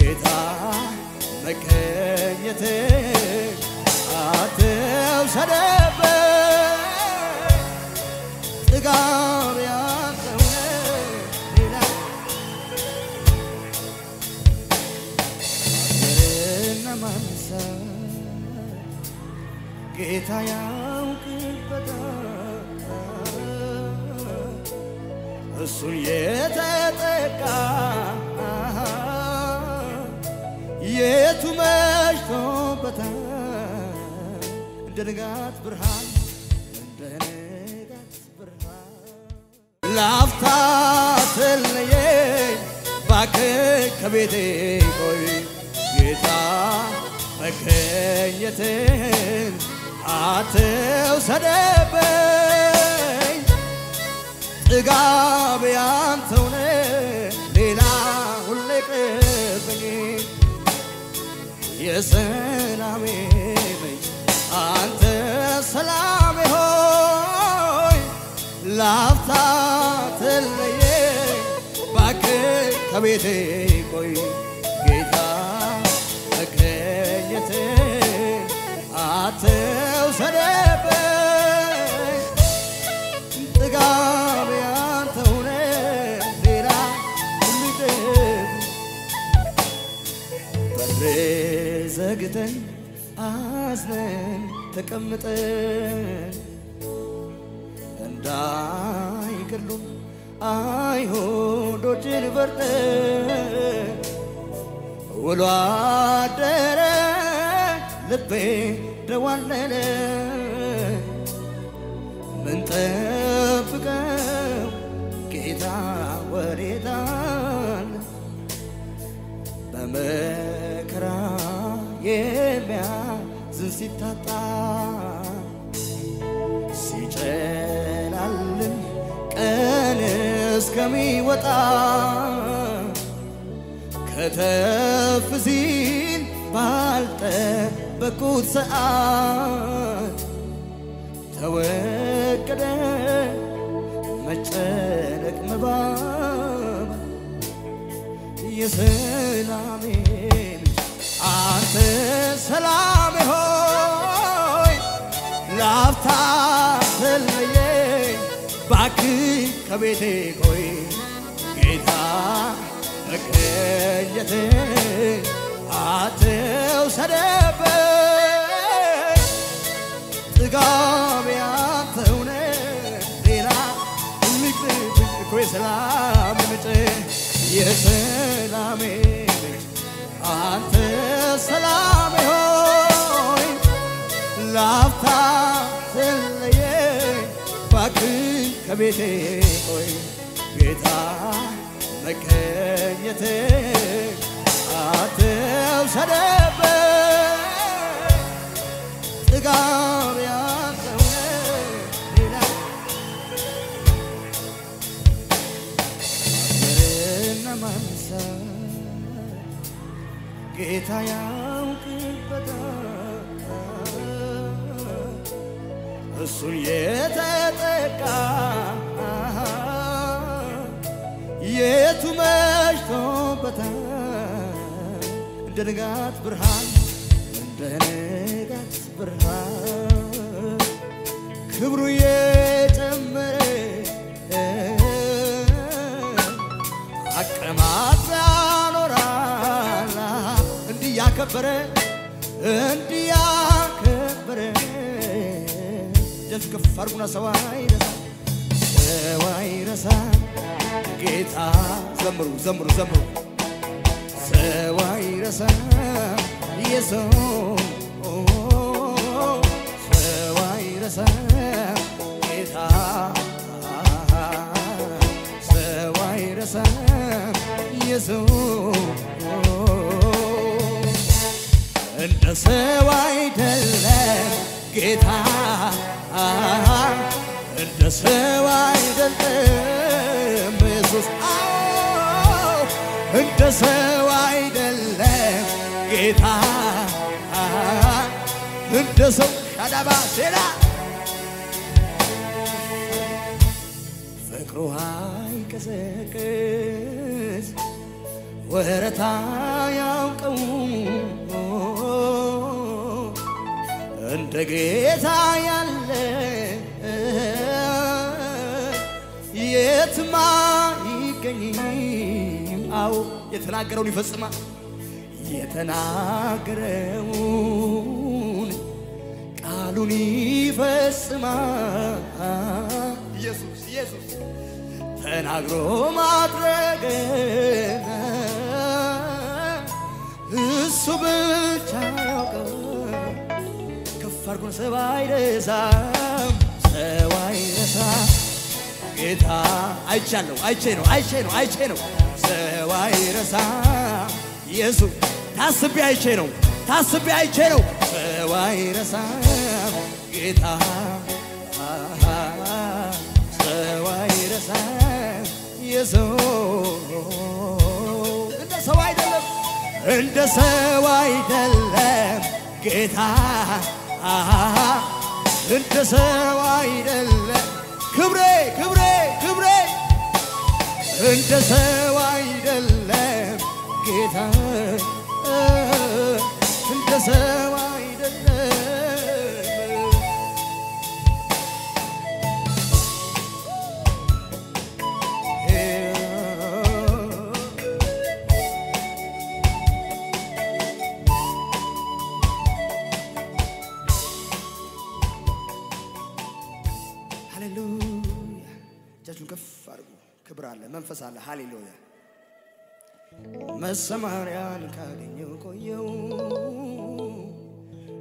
ጌታ መገኘት አትውሰድብኝ ጥጋብ ያንተው ሌላ አገርና ማንሳት ጌታ ያውቅበታል እሱን የተጠቃ የቱ መሽቶበታል እንደ ንጋት ብርሃን ላፍታ ተለየኝ ባክህ ከቤቴ ቆይ ጌታ መገኘትን አትውሰድብኝ ጥጋብ ያንተው ነው ሌላ ሁሉ ይቅርብኝ የሰላሜ ምንጭ አንተ ሰላሜ ሆይ ላፍታ ተለየኝ ባክህ ከቤቴ ቆይ ጌታ መገኘትን አትውሰድብኝ ጥጋብ ያንተው ነው ሌላ ሁሉ ይቅርብኝ በር ዘግተን አዝነን ተቀምጠን እንዳይገሉን አይሁዶችን ፈርተን ውሎ አደረ ልቤ ደዋለለ ምን ጠብቀው ጌታ ወዴት አለ በመከራ የሚያዝን ሲታጣ ሲጨላልም ቀን እስከሚወጣ ከተፍ ሲል ባልጠበቅኩት ሰዓት ተወገደ መጨነቅ መባብ የሰላሜ አንተ ሰላሜ ሆይ ላፍታ ተለየኝ ባክህ ከቤቴ ቆይ ጌታ መገኘትን አትውሰድብኝ ጥጋብ ያንተው ነው ሌላ ሁሉ ይቅርብኝ እኮ የሰላም ምንጭ የሰላሜ ምንጭ አንተ ሰላሜ ሆይ ላፍታ ተለየኝ ባክህ ከቤቴ ቆይ ጌታ መገኘትን አትውሰድብኝ ጥጋብ ያንተው ነው ሌላ አገርና ማንሳት ጌታ ያውቅበታል እሱን የተጠቃ የቱ መሽቶበታል እንደ ንጋት ብርሃን ክብሩ የጨመረ አቀማት ያኖራል እንዲህ ያከበረ እጃችሁ ከፍ አድርጉና ሰው አይረሳ ጌታ ዘምሩ ዘምሩ ዘምሩ ሰው አይረሳ ኢየሱስ ሰው አይረሳ ጌታ ሰው አይረሳ ኢየሱስ እንደ ሰው አይደለም ጌታ እንደ ሰው አይደለም ኢየሱስ እንደ ሰው አይደለም ጌታ እንደ ሰው ሻዳባ ሴራ ፍቅሩ አይቀዘቅዝ ወረታ እንደ ጌታ ያለ የትማ ይገኝም አዎ የተናገረውን ይፈጽማል የተናገረውን ቃሉን ይፈጽማል ኢየሱስ ኢየሱስ ተናግሮ ማድረግ እሱ ብቻ ያውቃል ከፍ አድርጎ ሰው አይረሳም ጌታ አይቻለሁ አይቼ ነው ሰው አይረሳም ኢየሱስ ታስቤ አይቼ ነው ሰው አይረሳም ጌታ ሰው አይረሳም ኢየሱስ እንደ ሰው አይደለም ጌታ እንደ ሰው አይደለም ክብሬ እንደ ሰው አይደለም ጌታ እንደ ሰው አይደለም ክብር አለ መንፈስ አለ ሃሌሉያ መሰማሪያን ካገኘው ቆየው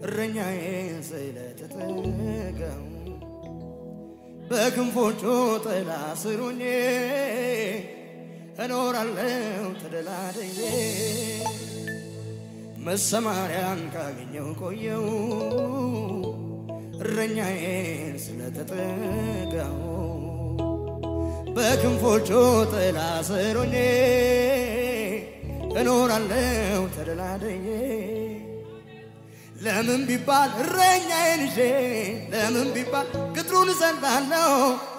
እረኛዬን ስለተጠጋው በክንፎቹ ጥላ ስር ሆኜ እኖራለሁ ተደላድዬ መሰማሪያን ካገኘው ቆየው እረኛዬን ስለተጠጋው በክንፎቹ ጥላ ስር ሆኜ እኖራለሁ ተደላድዬ ለምን ቢባል እረኛዬን ይዤ ለምን ቢባል ቅጥሩን እዘልላለሁ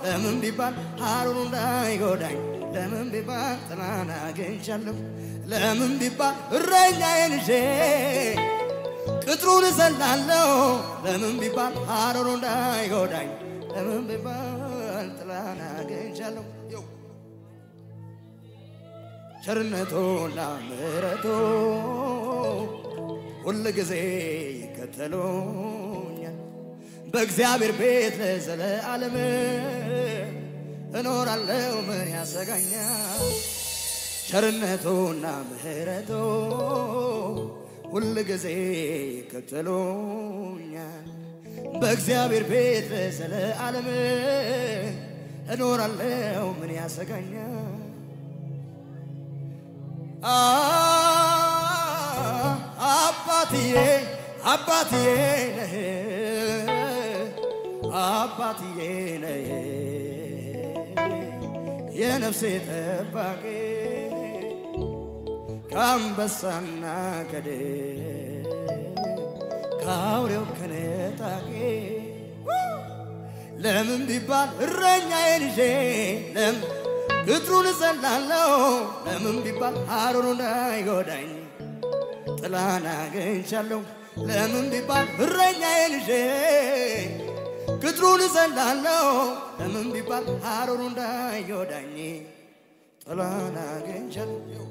ለምን ቢባል ሐሩሩ እንዳይጎዳኝ ለምን ቢባል ጥላን አግኝቻለሁ ለምን ቢባል እረኛዬን ይዤ ቅጥሩን እዘልላለሁ ለምን ቢባል ሐሩሩ እንዳይጎዳኝ ለምን ቢባል ጥላን አግኝቻለሁ ቸርነቱና ምሕረቱ ሁሉ ጊዜ ይከተሉኛል በእግዚአብሔር ቤት ለዘለዓለም እኖራለሁ ምን ያሰጋኛል ቸርነቱና ምሕረቱ ሁሉ ጊዜ ይከተሉኛል በእግዚአብሔር ቤት ለዘለዓለም እኖራለሁ ምን ያሰጋኛል አባትዬ ነህ የነፍሴ ጠባቂ ከአንበሳና ከድብ ከአውሬው ከነጣቂ ለምን ቢባል እረኛዬን ይዤ ቅጥሩን እዘልላለሁ ለምን ቢባል ሐሩሩ እንዳይጎዳኝ ጥላን አግኝቻለሁ ለምን ቢባል እረኛዬን ይዤ ቅጥሩን እዘልላለሁ ለምን ቢባል ሐሩሩ እንዳይጎዳኝ ጥላን አግኝቻለሁ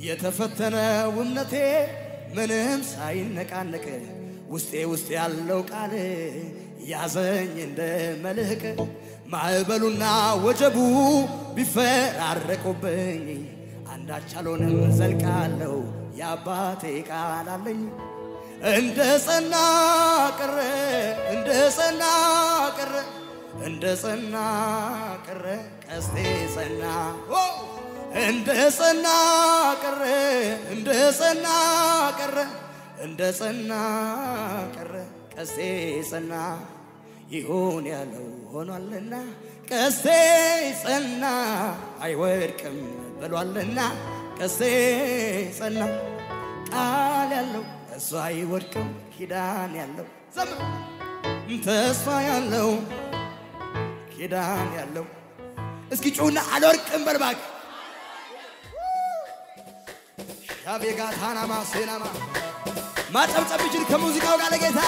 የተፈተነው እምነቴ ምንም ሳይነቃነቅ ውስጤ ያለው ቃል ያዘኝ እንደ መልህቅ ማዕበሉና ወጀቡ ቢፈራረቁብኝ አንዳች አልሆንም ዘልቃለሁ የአባቴ ቃል አለኝ እንደ ጸና ቀረ ቀስቴ ጸና እንደ ጸና ቀረ ቀስቴ ጸና ይሁን ያለው ሆኗልና ቀስቴ ጸና አይወድቅም ብሏልና ቀስቴ ጸና ቃል ያለው እሱ አይወድቅም ኪዳን ያለው ዘመን ተስፋ ያለው ኪዳን ያለው እስኪ ጩና አልወድቅም በልባክ ሻቤጋ ታናማ ሴናማ ማጨብጨብ ይችል ከሙዚቃው ጋር ለጌታ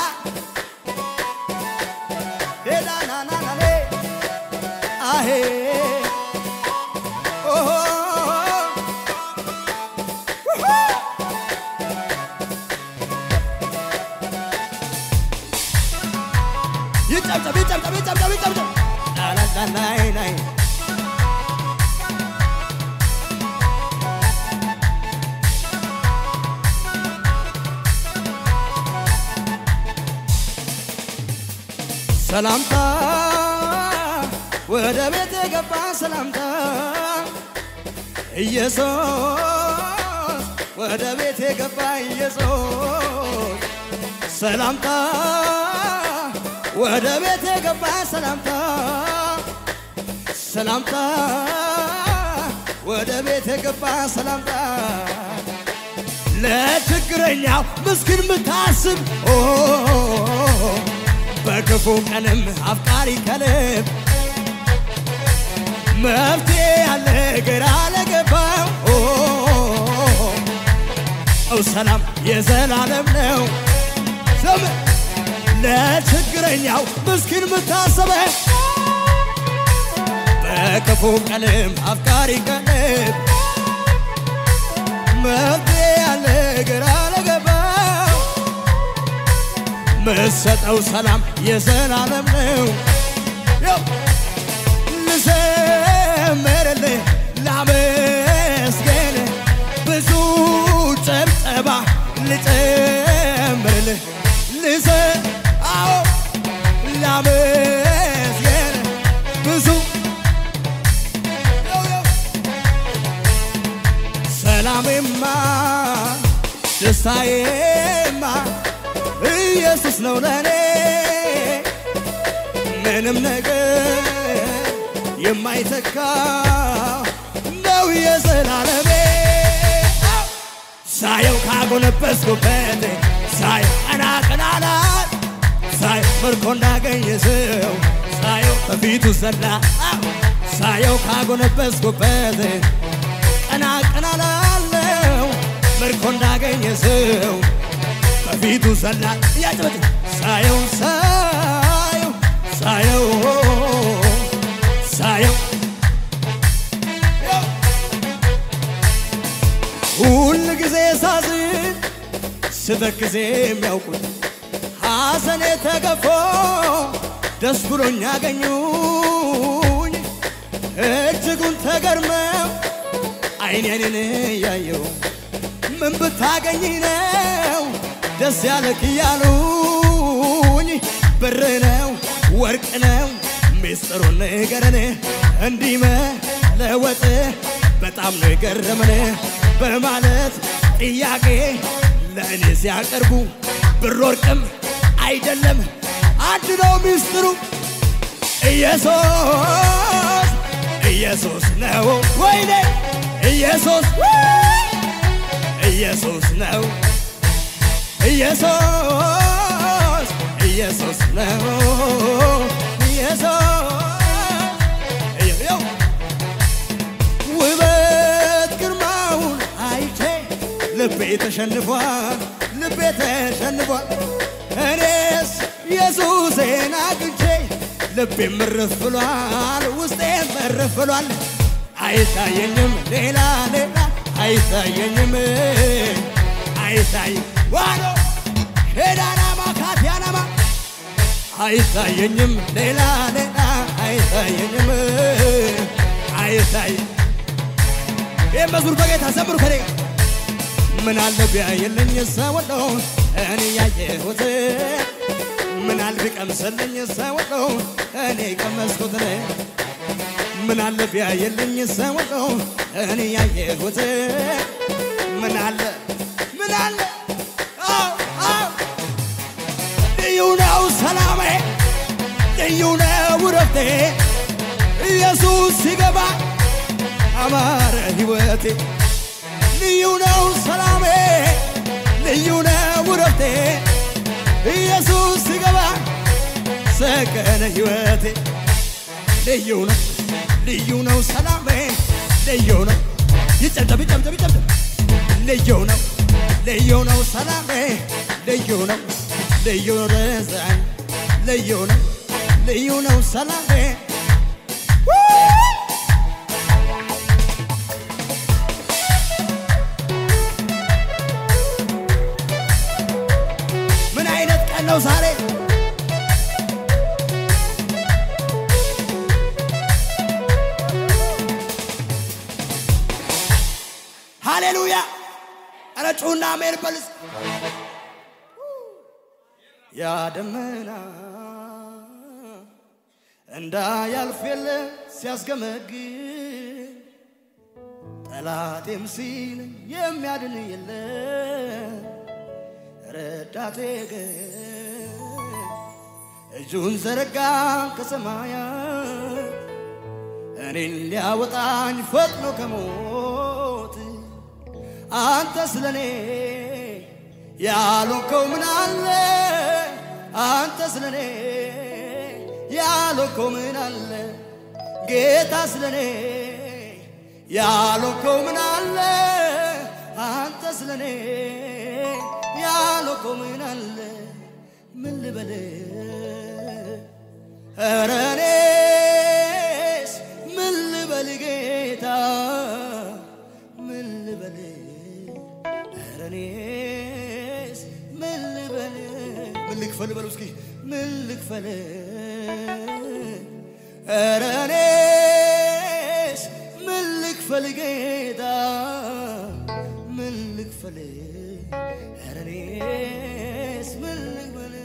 ሄዳናናናኔ አሄ ኦሆ ይጨብጨብ ይጨብጨብ ይጨብጨብ ይጨብጨብ ናናናናይ ናይ ሰላምታ ወደ ቤት ገባ ሰላምታ ኢየሱስ ወደ ቤት ገባ ኢየሱስ ሰላምታ ወደ ቤት ገባ ሰላምታ ሰላምታ ወደ ቤት ገባ ሰላምታ ለችግረኛው ምስኪን ምታስብ በክፉ ቀንም አፍቃሪ ከልብ መፍትሄ ያለ ግራ ለገባው ሰላም የዘላለም ነው ዘመን ለችግረኛው ምስኪን ምታሰበ በክፉ ቀንም አፍቃሪ ከልብ መፍትሄ ያለ ግራ ለገባው መሰጠው ሰላም የዘላለም ነው ልዘምርልህ ላመስግን ብዙ ጭብጨባ ልጨምርልህ ላመስግን ብዙ ሰላሜማ ደስታዬማ ኢየሱስ ነው ለኔ ምንም ነገር የማይተካ ነው የዘላለሜ ሳየው ካጎነበስኩበት ሳየው ቀናቀናላት ሳየው ምርኮ እንዳገኘ ሰው ሳየው በፊቱ ዘላ ሳየው ካጎነበስኩበት ቀናቀናላለው ምርኮ እንዳገኘ ሰው በፊቱ ዘላ ያጭበት ሳየው ሳየው ሳየው ሳየው ሁል ጊዜ ሳዝን ስተክዜ የሚያውቁት ሐዘኔ ተገፎ ደስ ብሎኝ ያገኙኝ እጅጉን ተገርመው አይኔን ያየው ምን ብታገኝ ነው ደስ ያለክ ያሉኝ ብር ነው ወርቅ ነው ሚስጥሩን ንገረን እንዲመ ለወጥ በጣም ነው የገረመን በማለት ጥያቄ ለእኔ ሲያቀርቡ ብር ወርቅም አይደለም አንድ ነው ሚስጥሩ ኢየሱስ ኢየሱስ ነው ወይኔ ኢየሱስ ኢየሱስ ነው ኢየሱስ ኢየሱስ ነው ኢየሱስ ውበት ግርማውን አይቼ ልቤ ተሸንፏል ልቤ ተሸንፏል እኔስ ኢየሱሴን አግኝቼ ልቤ ምርፍ ብሏል ውስጤ ምርፍ ብሏል አይታየኝም ሌላ ሌላ አይታየኝም አይታይ ዋኖ ሄዳናማ ካቲያናማ አይታየኝም ሌላ ሌላ አይታየኝም አይታይ የመዝሙር በጌታ ዘምሩ ከኔ ምን አለ ቢያየልኝ ሰው ነው እኔ ያየሁት ምን አለ ቢቀምስልኝ ሰው ነው እኔ ቀመስኩት ምን አለ ቢያየልኝ ሰው ነው እኔ ያየሁት ምን አለ ልዩ ነው ሰላሜ ልዩ ነው ረፍቴ ኢየሱስ ሲገባ አማረ ሕይወቴ ልዩ ነው ሰላሜ ልዩ ነው ረፍቴ ኢየሱስ ሲገባ ሰከነ ሕይወቴ ልዩ ነው ሰላሜ ልዩ ነው ይጨብጨብ ልዩ ነው ልዩ ነው ሰላሜ ልዩ ነው ልዩ ረዛኝ ልዩ ነው ሰላሜ ምን አይነት ቀን ነው ዛሬ ሃሌሉያ አረጩና አሜን በልስ ያ ደመና እንዳያልፍ የለ ሲያስገመግም ጠላቴም ሲል የሚያድን የለ ረዳቴ ግን እጁን ዘረጋ ከሰማያት እኔን ሊያወጣኝ ፈጥኖ ከሞት አንተ ስለኔ ያልሆንከው ምን አለ አንተ ስለኔ ያልሆንከው ምን አለ ጌታ ስለኔ ያልሆንከው ምን አለ አንተ ስለኔ ያልሆንከው ምን አለ ምን ልበል ኧረ እኔስ ምን ልበል ጌታ ምን ልበል ኧረ እኔስ ምን ልበል ምን ልክፈል በሉ እስኪ ምን ልክፈል ኧረ እኔስ ምን ልክፈል ጌታ ምን ልክፈል ኧረ እኔስ ምን ልክፈል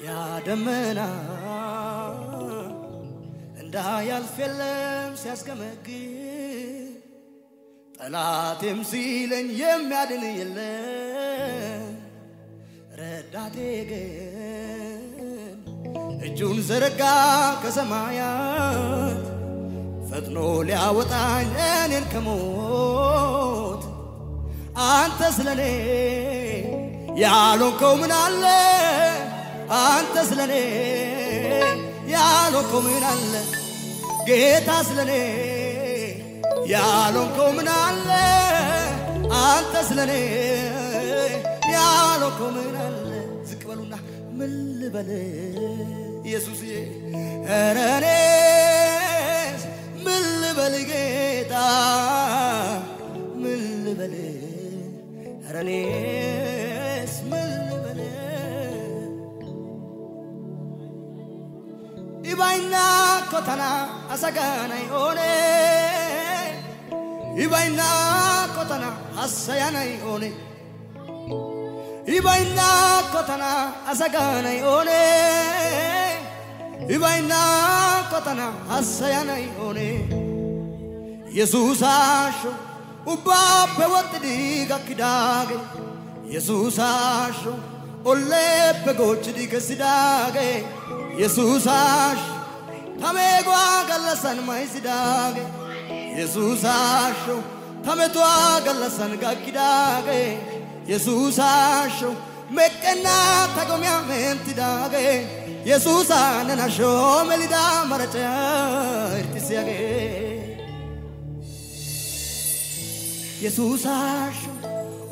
ያ ደመና እንዳያልፍ የለም ሲያስገመግም ጠላቴም ሲለኝ የሚያድን የለም ረዳቴ ግን እጁን ዘረጋ ከሰማያት ፈጥኖ ሊያወጣኝ እኔን ከሞት አንተ ስለኔ ያልሆንከው ምን አለ አንተ ስለኔ ያልሆንከው ምን አለ ጌታ ስለኔ ያልሆንከው ምን አለ አንተ ስለኔ ያልሆንከው ምን አለ ዝቅ በሉና ምን ልበል ኢየሱስዬ ኧረ እኔስ ምን ልበል ጌታ ምን ልበል ኧረ እኔስ ምን ልበል ኢባይና ኮተና አሰጋና ይሆነ ኢባይና ኮተና አሰያና ይሆነ ኢባይና ኮተና አሰጋና ይሆነ ኢባይና ኮተና አሰያና ይሆነ ኢየሱሳሾ ኡባፔ ወጥዲ ጋኪዳጌ ኢየሱሳሾ ኦሌፔ ጎችዲ ከሲዳጌ ኢየሱሳሽ ታሜጓ ገለሰን ማይሲዳጌ ኢየሱሳሽ ታሜቷ ገለሰን ጋኪዳጌ ኢየሱሳሽ መቀና ታጎሚያ ሜንቲዳጌ ኢየሱሳን ነናሾ መሊዳ መረጨ እርቲሲያጌ ኢየሱሳሽ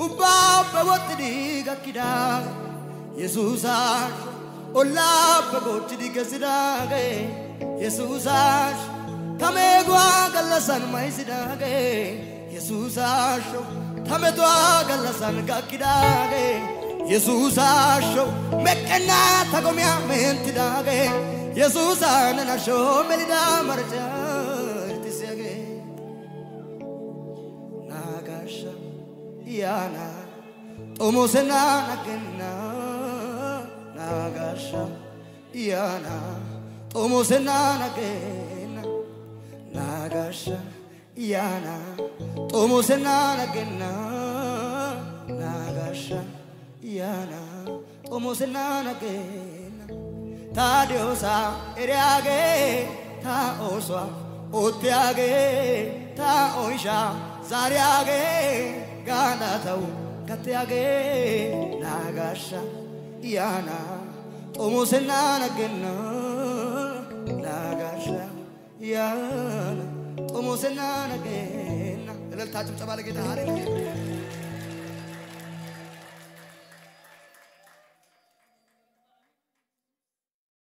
ኡባበ ወጥዲ ጋኪዳጌ ኢየሱሳሽ Ola pagochi di kasidage Yesusash Tamegwa galasan maisidage Yesusash Tametwa galasan gakidage Yesusash Mekena tagomya mentidage Yesusan nasho melida marja irtisage Nagasha Yana Tomosena nakena Nagasha Yana Tomosena nagena Nagasha Yana Tomosena nagena Nagasha Yana Tomosena nagena Ta diosa eriage Ta oswa otiage Ta oisha zariage Gana tau katiage Nagasha Yana Tomosena nagena Nagasha ስናነገና እልልታ ጭብጨባ ለጌታ ሃሌሉያ